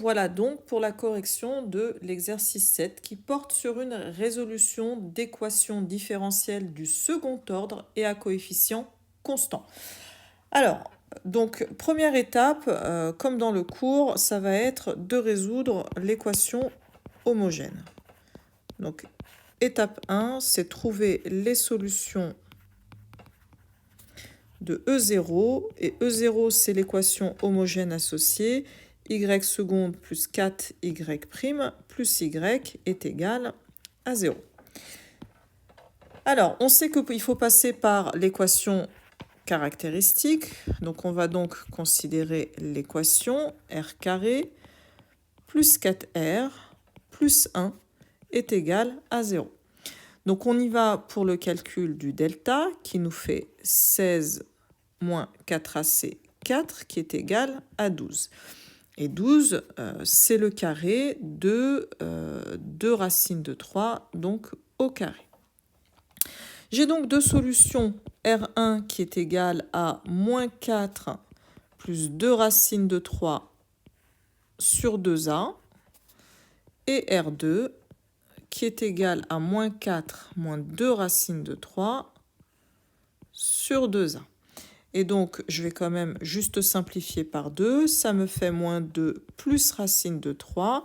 voilà donc pour la correction de l'exercice 7 qui porte sur une résolution d'équations différentielles du second ordre et à coefficient constant. Alors, donc première étape, comme dans le cours, ça va être de résoudre l'équation homogène. Donc étape 1, c'est trouver les solutions de E0, et E0 c'est l'équation homogène associée, y seconde plus 4y' plus y est égal à 0. Alors, on sait qu'il faut passer par l'équation caractéristique, donc on va donc considérer l'équation r carré plus 4r plus 1 est égal à 0. Donc on y va pour le calcul du delta qui nous fait 16 moins 4ac 4 qui est égal à 12. Et 12, c'est le carré de 2 racines de 3, donc au carré. J'ai donc deux solutions, R1 qui est égal à moins 4 plus 2 racines de 3 sur 2a, et R2 qui est égal à moins 4 moins 2 racines de 3 sur 2a. Et donc, je vais quand même juste simplifier par 2. Ça me fait moins 2 plus racine de 3.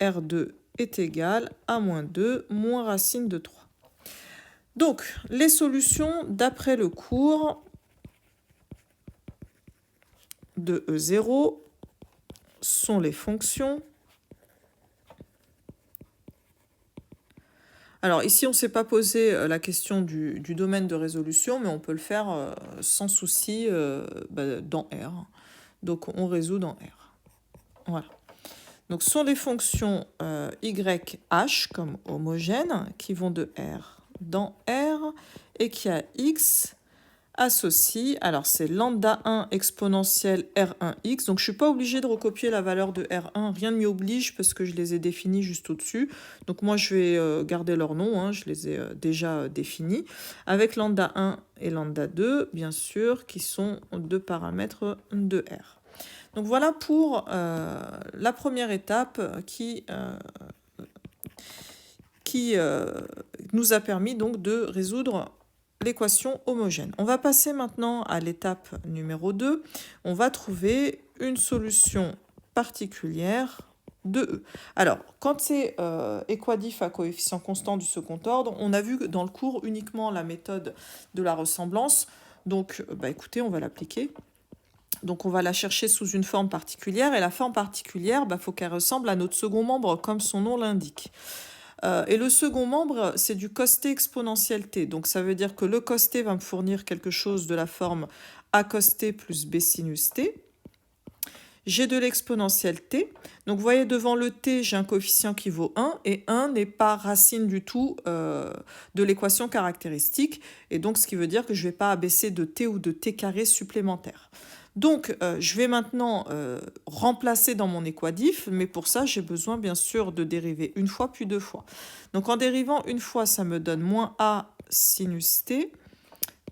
R2 est égal à moins 2 moins racine de 3. Donc, les solutions d'après le cours de E0 sont les fonctions. Alors ici, on ne s'est pas posé la question du domaine de résolution, mais on peut le faire sans souci dans R. Donc on résout dans R. Voilà. Donc ce sont des fonctions YH comme homogènes qui vont de R dans R et qui a X associe, alors c'est lambda 1 exponentielle R1x, donc je ne suis pas obligée de recopier la valeur de R1, rien ne m'y oblige parce que je les ai définis juste au-dessus. Donc moi je vais garder leur nom, je les ai déjà définis, avec lambda 1 et lambda 2, bien sûr, qui sont deux paramètres de R. Donc voilà pour la première étape qui nous a permis donc de résoudre l'équation homogène. On va passer maintenant à l'étape numéro 2. On va trouver une solution particulière de E. Alors, quand c'est équadif à coefficient constant du second ordre, on a vu dans le cours uniquement la méthode de la ressemblance. Donc, écoutez, on va l'appliquer. Donc, on va la chercher sous une forme particulière. Et la forme particulière, faut qu'elle ressemble à notre second membre, comme son nom l'indique. Et le second membre, c'est du cos t exponentielle t. Donc ça veut dire que le cos t va me fournir quelque chose de la forme a cos t plus b sinus t. J'ai de l'exponentielle t. Donc vous voyez, devant le t, j'ai un coefficient qui vaut 1. Et 1 n'est pas racine du tout de l'équation caractéristique. Et donc ce qui veut dire que je ne vais pas abaisser de t ou de t carré supplémentaire. Donc, je vais maintenant remplacer dans mon équadif, mais pour ça, j'ai besoin bien sûr de dériver une fois puis deux fois. Donc, en dérivant une fois, ça me donne moins a sinus t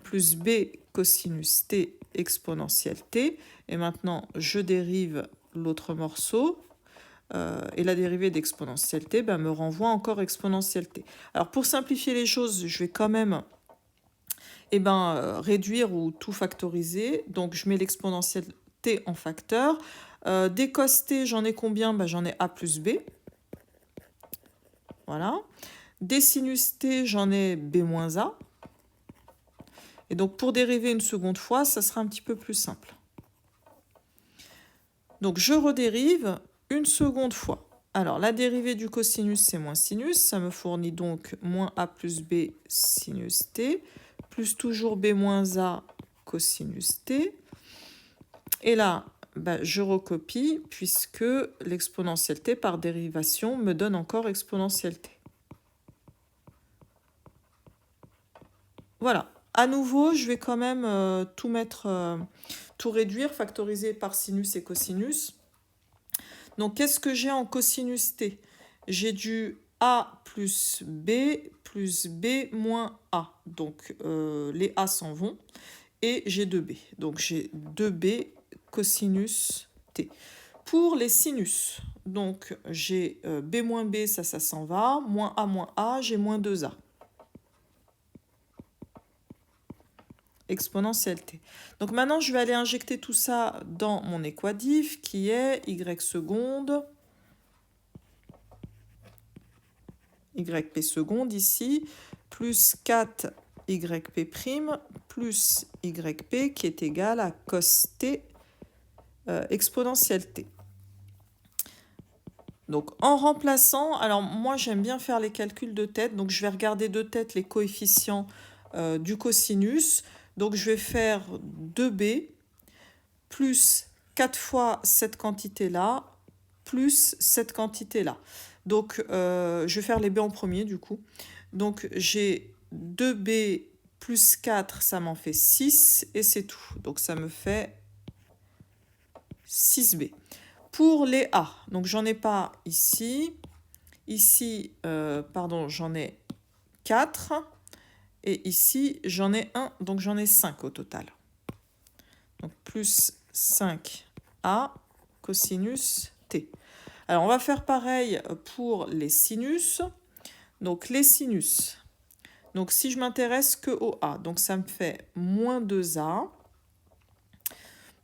plus b cosinus t exponentielle t. Et maintenant, je dérive l'autre morceau. Et la dérivée d'exponentielle t me renvoie encore exponentielle t. Alors, pour simplifier les choses, je vais quand même réduire ou tout factoriser. Donc, je mets l'exponentielle t en facteur. Des cos t, j'en ai combien? J'en ai a plus b. Voilà. Des sinus t, j'en ai b moins a. Et donc, pour dériver une seconde fois, ça sera un petit peu plus simple. Donc, je redérive une seconde fois. Alors, la dérivée du cosinus, c'est moins sinus. Ça me fournit donc moins a plus b sinus t, plus toujours b moins a cosinus t. Et là, je recopie puisque l'exponentielle t par dérivation me donne encore exponentielle t. Voilà. À nouveau, je vais quand même tout réduire, factoriser par sinus et cosinus. Donc, qu'est-ce que j'ai en cosinus t? J'ai du a plus b moins a. Donc, les a s'en vont. Et j'ai 2b. Donc, j'ai 2b cosinus t. Pour les sinus, donc j'ai b moins b, ça s'en va, moins a, j'ai moins 2a. Exponentielle t. Donc maintenant, je vais aller injecter tout ça dans mon équadif qui est y seconde, yp seconde ici, plus 4yp' plus yp qui est égal à cos t exponentielle t. Donc en remplaçant, alors moi j'aime bien faire les calculs de tête, donc je vais regarder de tête les coefficients du cosinus. Donc je vais faire 2b plus 4 fois cette quantité-là, plus cette quantité-là. Donc je vais faire les b en premier du coup. Donc j'ai 2b plus 4, ça m'en fait 6 et c'est tout. Donc ça me fait 6b. Pour les a, donc j'en ai pas ici. Ici, pardon, j'en ai 4. Et ici, j'en ai 1, donc j'en ai 5 au total. Donc plus 5a cosinus t. Alors on va faire pareil pour les sinus. Donc les sinus. Donc si je m'intéresse que au a, donc ça me fait moins 2a.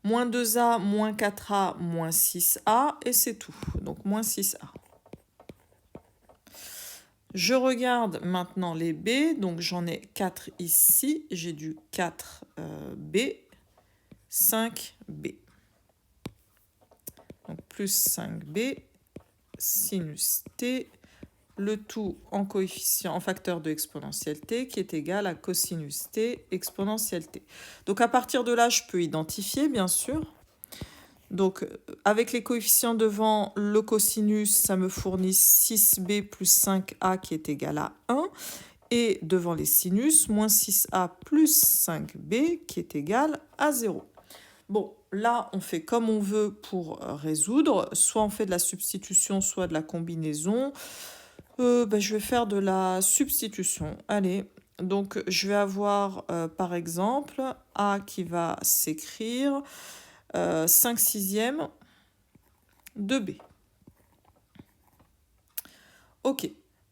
Moins 2a, moins 4a, moins 6a, et c'est tout. Donc moins 6a. Je regarde maintenant les b, donc j'en ai 4 ici, j'ai du 4b, 5b. Donc plus 5b, sinus t, le tout en coefficient, en facteur de exponentielle t, qui est égal à cosinus t exponentielle t. Donc à partir de là, je peux identifier, bien sûr. Donc, avec les coefficients devant le cosinus, ça me fournit 6b plus 5a qui est égal à 1. Et devant les sinus, moins 6a plus 5b qui est égal à 0. Bon, là, on fait comme on veut pour résoudre. Soit on fait de la substitution, soit de la combinaison. Je vais faire de la substitution. Allez, donc je vais avoir, par exemple, a qui va s'écrire 5 sixièmes de b. Ok,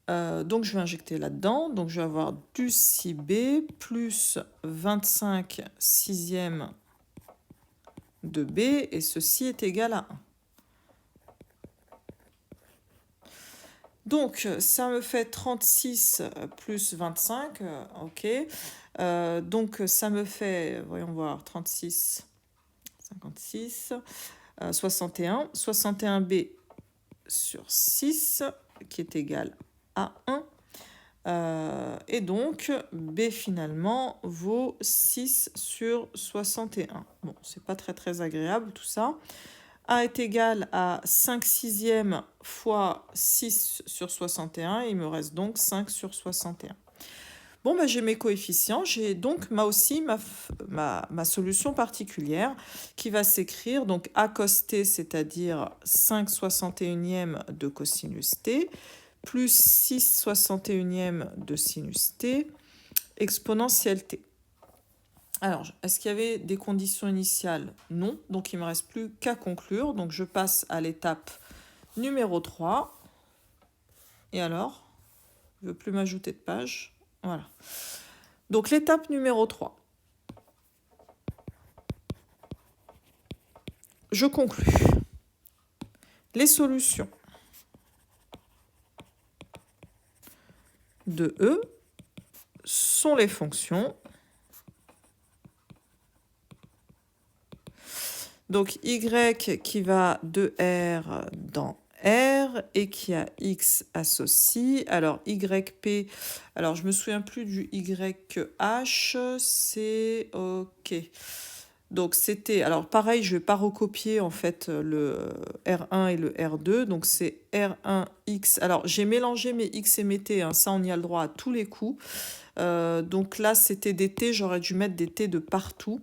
donc je vais injecter là-dedans. Donc je vais avoir du 6b plus 25 sixièmes de b, et ceci est égal à 1. Donc ça me fait 36 plus 25, ok. Donc ça me fait, voyons voir, 36, 56, 61. 61b sur 6 qui est égal à 1. Et donc, B finalement vaut 6 sur 61. Bon, c'est pas très agréable tout ça. A est égal à 5 sixièmes fois 6 sur 61. Il me reste donc 5 sur 61. Bon, j'ai mes coefficients. J'ai donc aussi ma solution particulière qui va s'écrire donc A cos t, c'est-à-dire 5 61e de cosinus t, plus 6 61e de sinus t, exponentielle t. Alors, est-ce qu'il y avait des conditions initiales? Non. Donc, il ne me reste plus qu'à conclure. Donc, je passe à l'étape numéro 3. Et alors? Je ne veux plus m'ajouter de page. Voilà. Donc, l'étape numéro 3. Je conclus. Les solutions de E sont les fonctions. Donc, y qui va de R dans R et qui a x associé. Alors, yp, alors je me souviens plus du YH, c'est ok. Donc, c'était, alors pareil, je vais pas recopier en fait le R1 et le R2. Donc, c'est R1x. Alors, j'ai mélangé mes x et mes t, hein, ça on y a le droit à tous les coups. Donc là, c'était des t, j'aurais dû mettre des t de partout.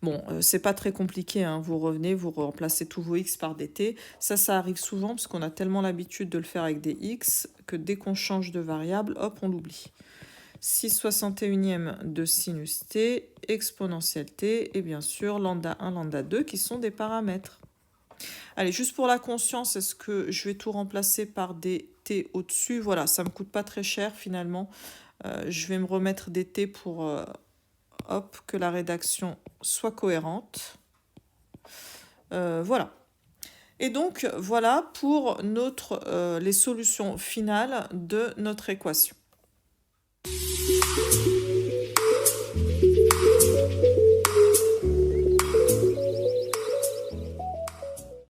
Bon, c'est pas très compliqué, hein. Vous revenez, vous remplacez tous vos x par des t. Ça arrive souvent parce qu'on a tellement l'habitude de le faire avec des x que dès qu'on change de variable, hop, on l'oublie. 6 61e de sinus t, exponentielle t, et bien sûr lambda 1, lambda 2 qui sont des paramètres. Allez, juste pour la conscience, est-ce que je vais tout remplacer par des T au-dessus? Voilà, ça me coûte pas très cher finalement. Je vais me remettre des T pour hop, que la rédaction soit cohérente. Voilà. Et donc, voilà pour les solutions finales de notre équation.